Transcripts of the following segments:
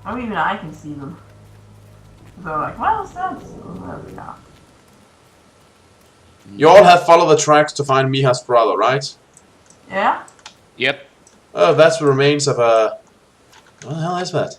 Oh, even I can see them. So like, well, steps. Oh, there we are. You all have followed the tracks to find Miha's brother, right? Yeah? Yep. Oh, that's the remains of a... What the hell is that?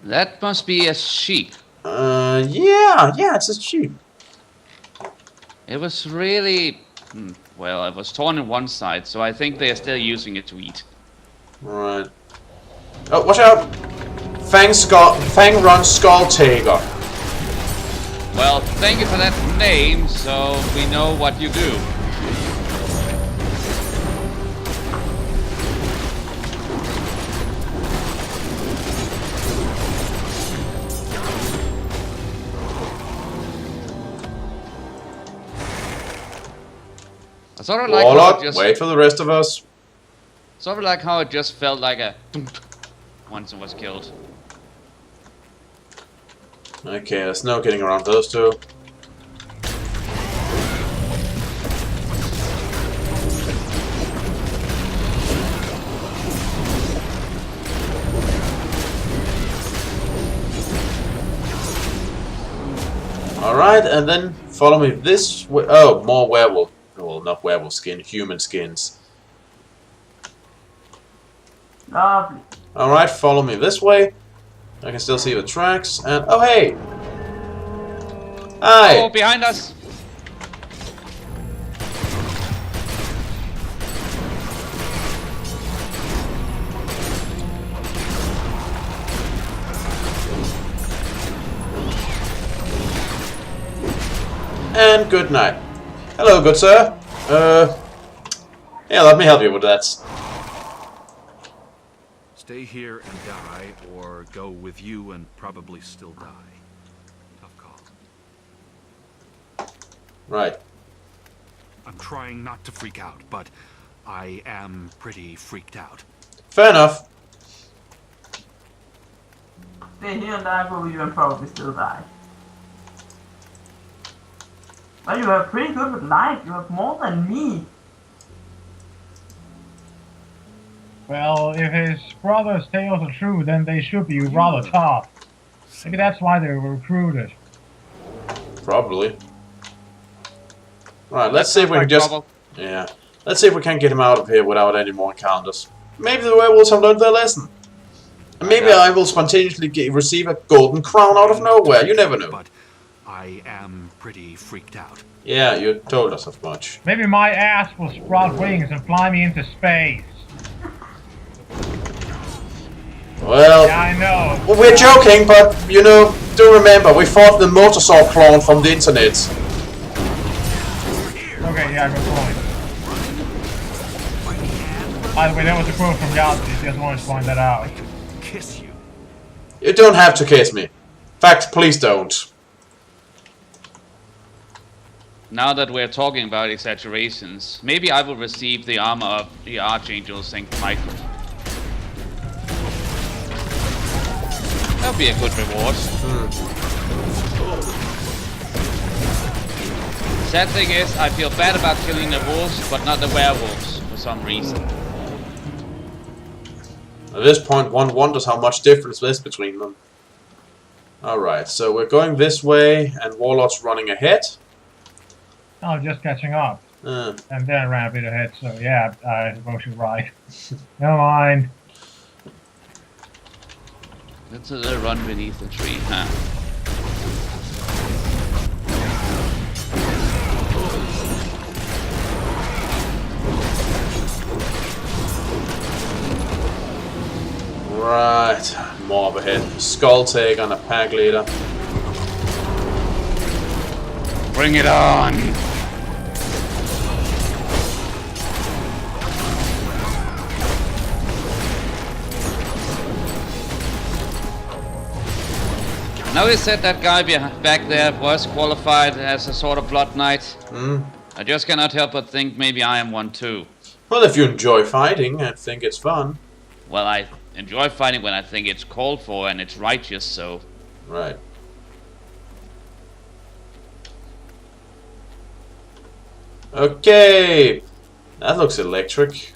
That must be a sheep. Yeah, it's a sheep. It was really... well, it was torn in one side, so I think they are still using it to eat. Right. Oh, watch out! Fang Run Skull Taker. Well, thank you for that name, so we know what you do. I sort of like how it just... wait for the rest of us. Sort of like how it just felt like a... once it was killed. Okay, there's no getting around those two. Alright, and then follow me this way. Oh, more werewolf. Well, not werewolf skin, human skins. Lovely. Alright, follow me this way. I can still see the tracks, and... Oh, hey! Hi! Oh, behind us! And good night. Hello, good sir. Yeah, let me help you with that. Stay here and die, or go with you and probably still die. Tough call. Right. I'm trying not to freak out, but I am pretty freaked out. Fair enough. Stay here and die for you and probably still die. But you are pretty good with life. You have more than me. Well, if his brother's tales are true, then they should be rather tough. Maybe that's why they were recruited. Probably. Right, let's see if we can just... Yeah. Let's see if we can get him out of here without any more encounters. Maybe the werewolves have learned their lesson. And maybe I will spontaneously receive a golden crown out of nowhere. You never know. But I am pretty freaked out. Yeah, you told us as much. Maybe my ass will sprout wings and fly me into space. Well, Yeah, I know. well, we're joking, but, you know, do remember, we fought the motor saw clone from the internet. Okay, yeah, good point. By the way, that was a quote from Yahtzee. Just wanted to point that out. Kiss you. You don't have to kiss me. In fact, please don't. Now that we're talking about exaggerations, maybe I will receive the armor of the Archangel Saint Michael. That'll be a good reward. Sad thing is, I feel bad about killing the wolves, but not the werewolves, for some reason. At this point, one wonders how much difference there is between them. Alright, so we're going this way, and Warlord's running ahead. Oh, just catching up. And then I ran a bit ahead, so yeah, I suppose you're right. Never mind. That's a little run beneath the tree, huh? Right, more up ahead. Skull Take on a pack leader. Bring it on! Now they said that guy back there was qualified as a sort of blood knight. I just cannot help but think maybe I am one too. Well, if you enjoy fighting and think it's fun. Well, I enjoy fighting when I think it's called for and it's righteous, so... Right. Okay. That looks electric.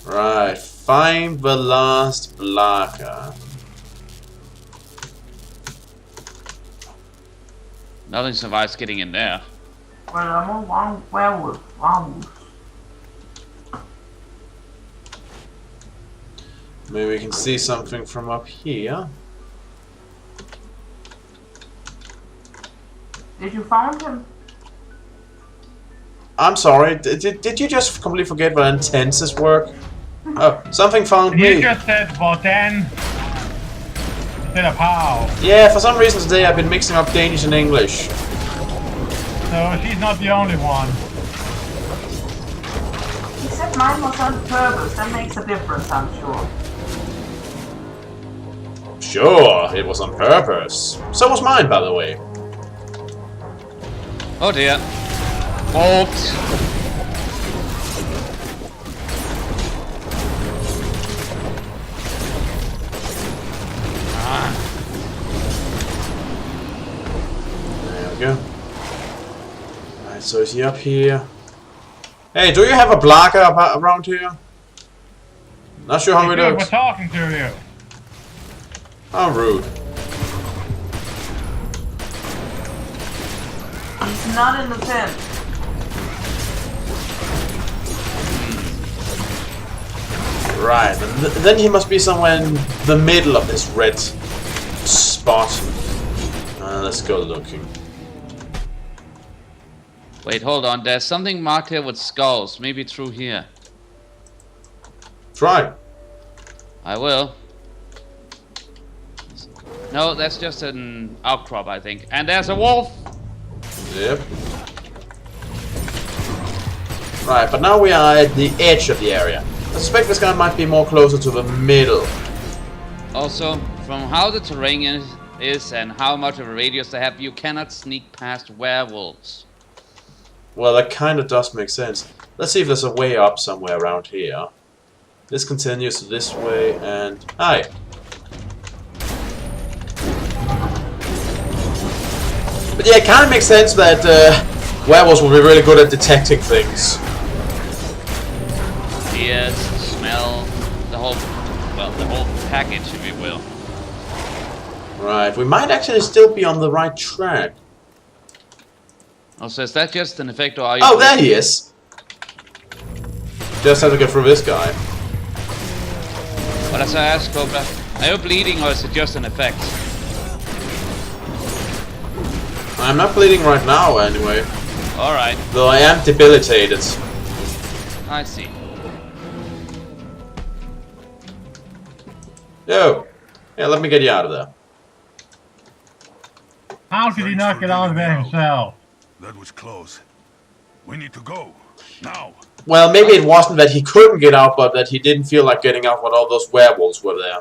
Right. Find the last Blacker. Nothing survives getting in there. Well, I'm on one werewolf. Maybe we can see something from up here. Did you find him? I'm sorry, did you just completely forget what intenses work? Oh, something found You me. just said Botan instead of how. Yeah, for some reason today I've been mixing up Danish and English. So she's not the only one. He said mine was on purpose. That makes a difference, I'm sure. Sure, it was on purpose. So was mine, by the way. Oh dear. Oops. There we go. Alright, so is he up here? Hey, do you have a Blacker around here? Not sure how it Good, we're looks. talking to you. How rude. He's not in the tent. Right, and then he must be somewhere in the middle of this red spot. Let's go looking. Wait, hold on. There's something marked here with skulls. Maybe through here. Try. I will. No, that's just an outcrop, I think. And there's a wolf! Yep. Right, but now we are at the edge of the area. I suspect this guy might be more closer to the middle. Also, from how the terrain is and how much of a radius they have, you cannot sneak past werewolves. Well, that kind of does make sense. Let's see if there's a way up somewhere around here. This continues this way, and... Hi! But yeah, it kind of makes sense that werewolves will be really good at detecting things. Ears, smell, the whole package, if you will. Right, we might actually still be on the right track. Also, is that just an effect, or are you... Oh, there he is! Just have to get through this guy. But as I asked, Cobra, are you bleeding, or is it just an effect? I'm not bleeding right now, anyway. Alright, Though I am debilitated. I see. Yo! Yeah, let me get you out of there. How could he not get out of there himself? That was close. We need to go. Now. Well, maybe it wasn't that he couldn't get out, but that he didn't feel like getting out when all those werewolves were there.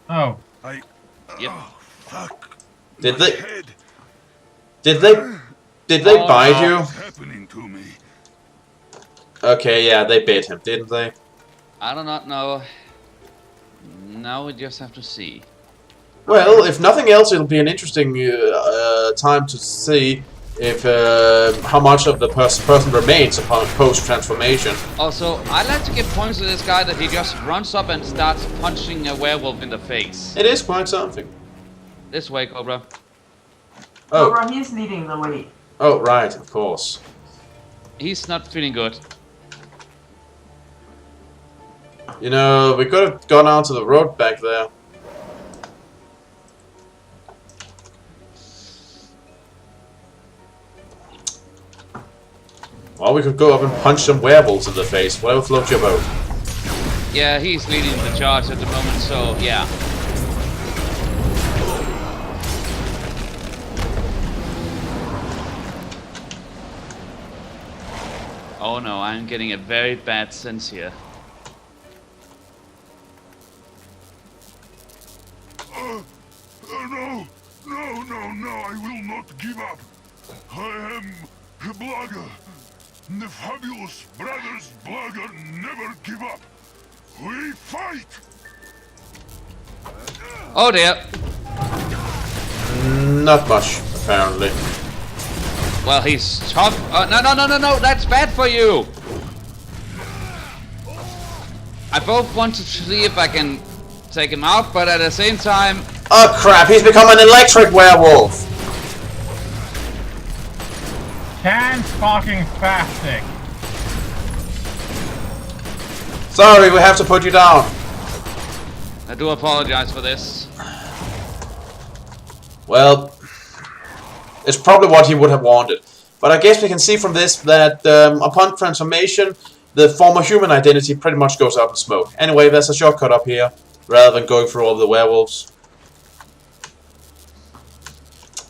Oh. Yep. Oh, fuck. Did My they... head. Did they Oh, bite no. you? What's happening to me? Okay, yeah, they bit him, didn't they? I do not know. Now we just have to see. Well, if nothing else, it'll be an interesting time to see if how much of the person remains upon post-transformation. Also, I like to give points to this guy that he just runs up and starts punching a werewolf in the face. It is quite something. This way, Cobra. Oh, Cobra, he's leading the way. oh, right, of course. He's not feeling good. You know, we could have gone out to the road back there. Or we could go up and punch some werewolves in the face. Whatever floats your boat. Yeah, he's leading the charge at the moment, so yeah. Oh no, I'm getting a very bad sense here. No, I will not give up. I am a blogger. The fabulous brothers blogger never give up. We fight. Oh dear. Not much, apparently. Well, he's tough. No, that's bad for you. I both want to see if I can take him out, but at the same time... Oh crap, he's become an electric werewolf! Can't fucking fasting. Sorry, we have to put you down. I do apologize for this. Well, it's probably what he would have wanted. But I guess we can see from this that upon transformation, the former human identity pretty much goes up in smoke. Anyway, there's a shortcut up here, rather than going through all the werewolves.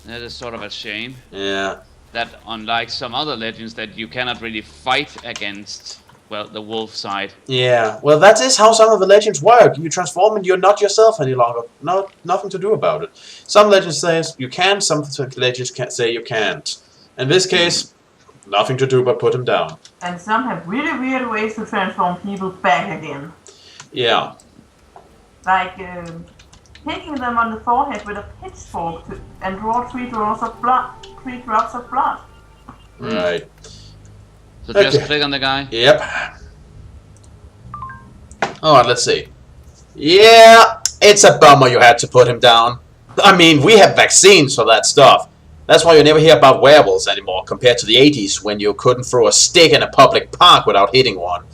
That is sort of a shame. Yeah. That unlike some other legends that you cannot really fight against, well, the wolf side. Yeah, well that is how some of the legends work. You transform and you're not yourself any longer. Nothing to do about it. Some legends say you can, some legends can't say you can't. In this case, nothing to do but put him down. And some have really weird ways to transform people back again. Yeah. Like hitting them on the forehead with a pitchfork and draw 3 drops of blood. 3 drops of blood. Right. So just click on the guy? Yep. Alright, let's see. Yeah, it's a bummer you had to put him down. I mean, we have vaccines for that stuff. That's why you never hear about werewolves anymore, compared to the 80s, when you couldn't throw a stick in a public park without hitting one.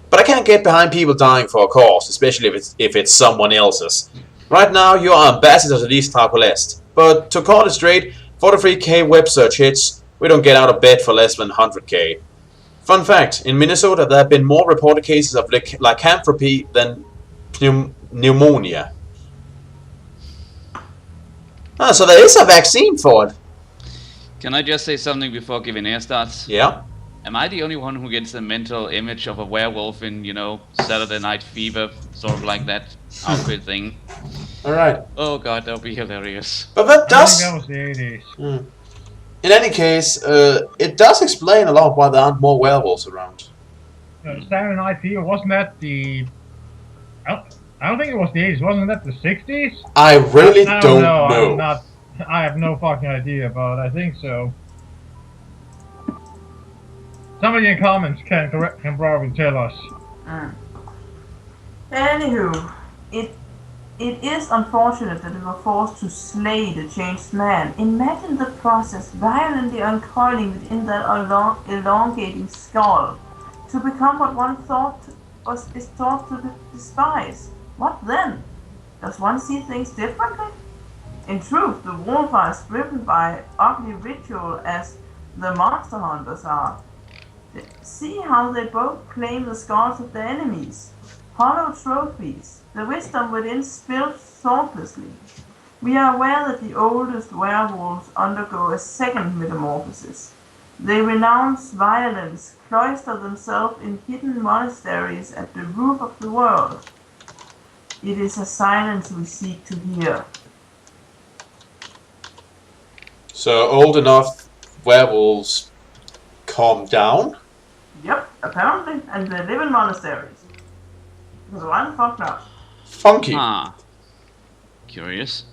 But I can't get behind people dying for a cause, especially if it's someone else's. Right now, you are ambassador to these Tarkulest. But to call it straight, 43k web search hits, we don't get out of bed for less than 100k. Fun fact, in Minnesota there have been more reported cases of lycanthropy than pneumonia. Ah, so there is a vaccine for it. Can I just say something before giving air starts? Yeah? Am I the only one who gets the mental image of a werewolf in, you know, Saturday Night Fever, sort of like that outfit thing? Alright. Oh god, that would be hilarious. But that I does... think that was the 80s. In any case, it does explain a lot why there aren't more werewolves around. Saturday Night Fever, wasn't that the... I don't think it was the 80s, wasn't that the 60s? I really don't know. I have no fucking idea, but I think so. Somebody in comments can probably tell us. Anywho, it is unfortunate that we were forced to slay the changed man. Imagine the process violently uncoiling within that elongating skull to become what one is thought to despise. What then? Does one see things differently? In truth, the wolf are as driven by ugly ritual as the monster hunters are. See how they both claim the skulls of their enemies. Hollow trophies, the wisdom within spilled thoughtlessly. We are aware that the oldest werewolves undergo a second metamorphosis. They renounce violence, cloister themselves in hidden monasteries at the roof of the world. It is a silence we seek to hear. So, old enough werewolves calm down? Yep, apparently, and they live in monasteries. Because one fucked up. Funky. Ah. Curious.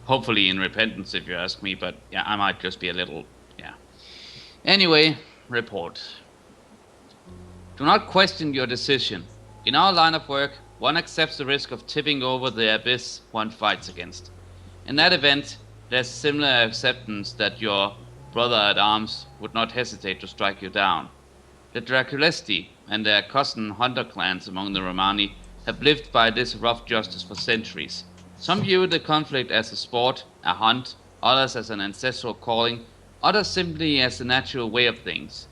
Hopefully in repentance, if you ask me, but yeah, I might just be a little, yeah. Anyway, report. Do not question your decision. In our line of work, one accepts the risk of tipping over the abyss one fights against. In that event, there's similar acceptance that your brother-at-arms would not hesitate to strike you down. The Draculesti and their cousin hunter clans among the Romani have lived by this rough justice for centuries. Some view the conflict as a sport, a hunt, others as an ancestral calling, others simply as the natural way of things.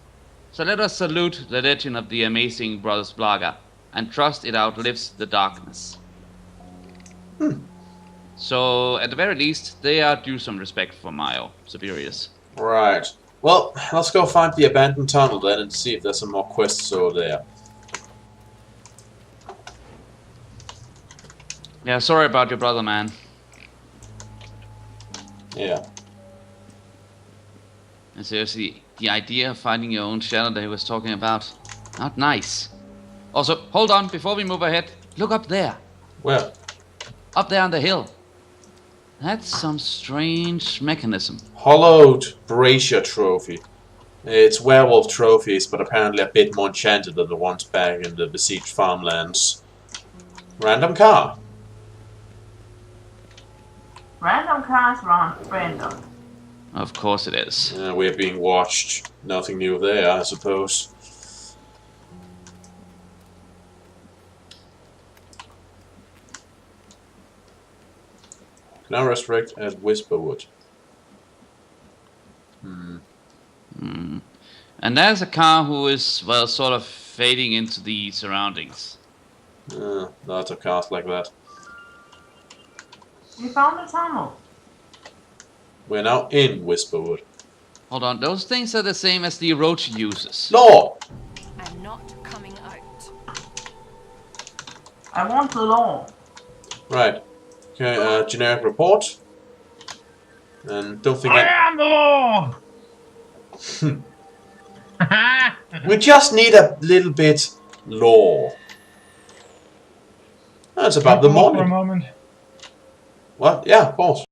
So let us salute the legend of the amazing Brothers Blaga, and trust it outlives the darkness. So, at the very least, they are due some respect for my superiors. Right. Well, let's go find the abandoned tunnel then and see if there's some more quests over there. Yeah, sorry about your brother, man. Yeah. And seriously, the idea of finding your own shadow that he was talking about, not nice. Also, hold on, before we move ahead, look up there. Where? Up there on the hill. That's some strange mechanism. Hollowed Brazier Trophy. It's werewolf trophies, but apparently a bit more enchanted than the ones back in the besieged farmlands. Random car. Random cars random. Of course it is. We're being watched. Nothing new there, I suppose. Now resurrect at Whisperwood. And there's a car who is, well, sort of fading into the surroundings. Lots of cars like that. We found a tunnel. We're now in Whisperwood. Hold on, those things are the same as the Orochi uses. Law! I'm not coming out. I want the law. Right. Okay, generic report. And don't think I am the law! we just need a little bit lore. That's about the For a morning. moment. What? Yeah, of course.